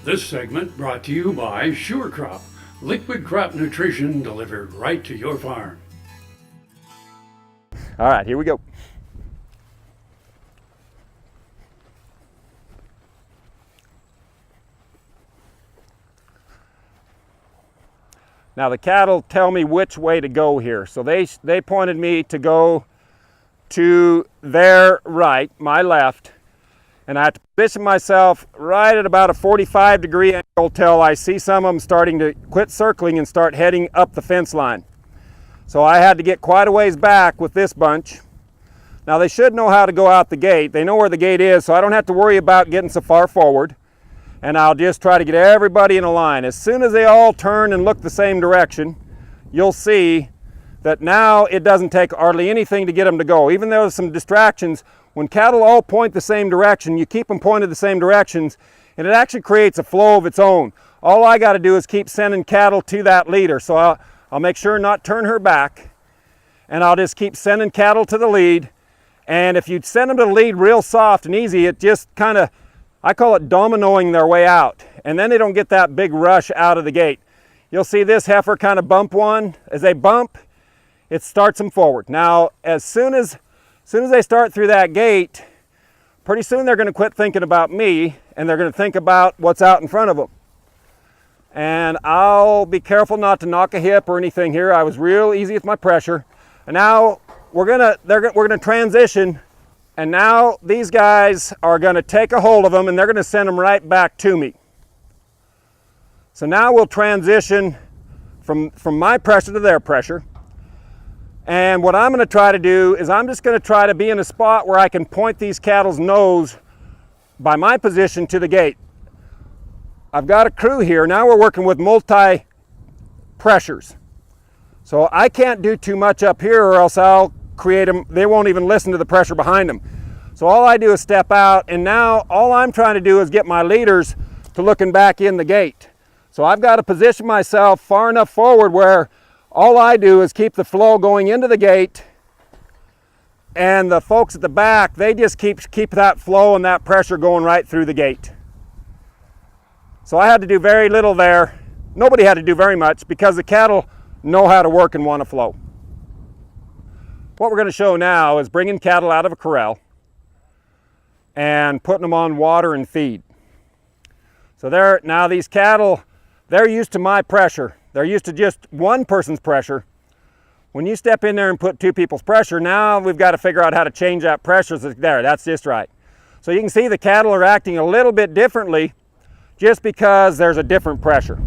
This segment brought to you by Sure Crop, liquid crop nutrition delivered right to your farm. All right, here we go. Now the cattle tell me which way to go here. So they pointed me to go to their right, my left, and I have to position myself right at about a 45-degree angle till I see some of them starting to quit circling and start heading up the fence line. So I had to get quite a ways back with this bunch. Now they should know how to go out the gate. They know where the gate is, so I don't have to worry about getting so far forward. And I'll just try to get everybody in a line. As soon as they all turn and look the same direction, you'll see that now it doesn't take hardly anything to get them to go. Even though there's some distractions, when cattle all point the same direction, you keep them pointed the same directions, and it actually creates a flow of its own. All I got to do is keep sending cattle to that leader. So I'll make sure not turn her back, and I'll just keep sending cattle to the lead. And if you send them to the lead real soft and easy, it just kind of, I call it dominoing their way out. And then they don't get that big rush out of the gate. You'll see this heifer kind of bump one. As they bump, it starts them forward. Now, as soon as they start through that gate, pretty soon they're going to quit thinking about me, and they're going to think about what's out in front of them. And I'll be careful not to knock a hip or anything here. I was real easy with my pressure. And now we're gonna transition, and now these guys are gonna take a hold of them, and they're gonna send them right back to me. So now we'll transition from my pressure to their pressure. And what I'm gonna try to do is I'm just gonna try to be in a spot where I can point these cattle's nose by my position to the gate. I've got a crew here. Now we're working with multi pressures. So I can't do too much up here, or else I'll create them. They won't even listen to the pressure behind them. So all I do is step out, and now all I'm trying to do is get my leaders to looking back in the gate. So I've got to position myself far enough forward where all I do is keep the flow going into the gate, and the folks at the back, they just keep that flow and that pressure going right through the gate. So I had to do very little there. Nobody had to do very much because the cattle know how to work and want to flow. What we're going to show now is bringing cattle out of a corral and putting them on water and feed. So now these cattle, they're used to my pressure. They're used to just one person's pressure. When you step in there and put two people's pressure, now we've got to figure out how to change that pressure. There, that's just right. So you can see the cattle are acting a little bit differently just because there's a different pressure.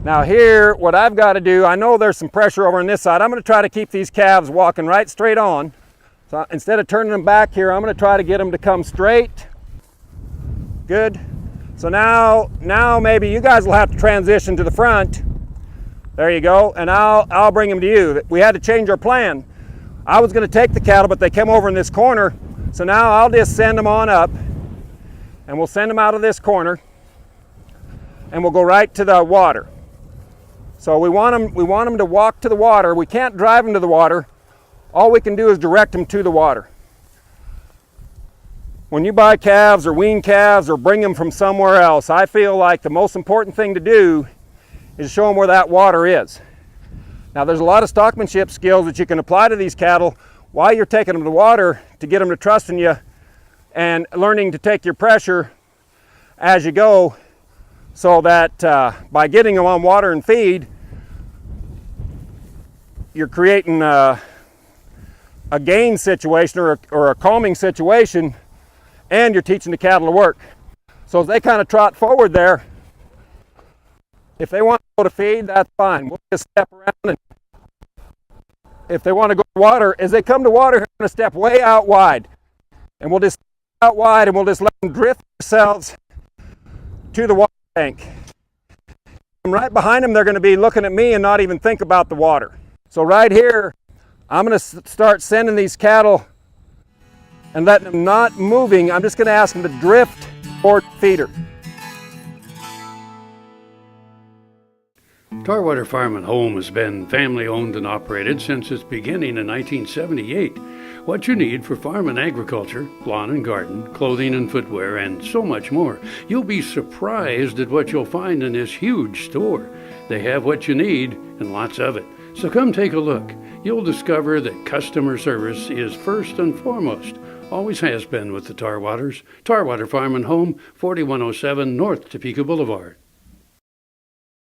Now here, what I've got to do, I know there's some pressure over on this side. I'm going to try to keep these calves walking right straight on. So instead of turning them back here, I'm going to try to get them to come straight. Good. So now maybe you guys will have to transition to the front. There you go. And I'll bring them to you. We had to change our plan. I was going to take the cattle, but they came over in this corner. So now I'll just send them on up, and we'll send them out of this corner, and we'll go right to the water. So we want them to walk to the water. We can't drive them to the water. All we can do is direct them to the water. When you buy calves or wean calves or bring them from somewhere else, I feel like the most important thing to do is show them where that water is. Now there's a lot of stockmanship skills that you can apply to these cattle while you're taking them to the water to get them to trusting you and learning to take your pressure as you go, so that by getting them on water and feed, you're creating a gain situation or a calming situation, and you're teaching the cattle to work. So as they kind of trot forward there, if they want to go to feed, that's fine. We'll just step around, and if they want to go to water, as they come to water, they're going to step way out wide. And we'll just step out wide, and we'll just let them drift themselves to the water tank. And right behind them, they're going to be looking at me and not even think about the water. So right here, I'm going to start sending these cattle and letting them not moving. I'm just going to ask them to drift toward the feeder. Tarwater Farm and Home has been family owned and operated since its beginning in 1978. What you need for farm and agriculture, lawn and garden, clothing and footwear, and so much more. You'll be surprised at what you'll find in this huge store. They have what you need and lots of it. So come take a look. You'll discover that customer service is first and foremost. Always has been with the Tarwaters. Tarwater Farm and Home, 4107 North Topeka Boulevard.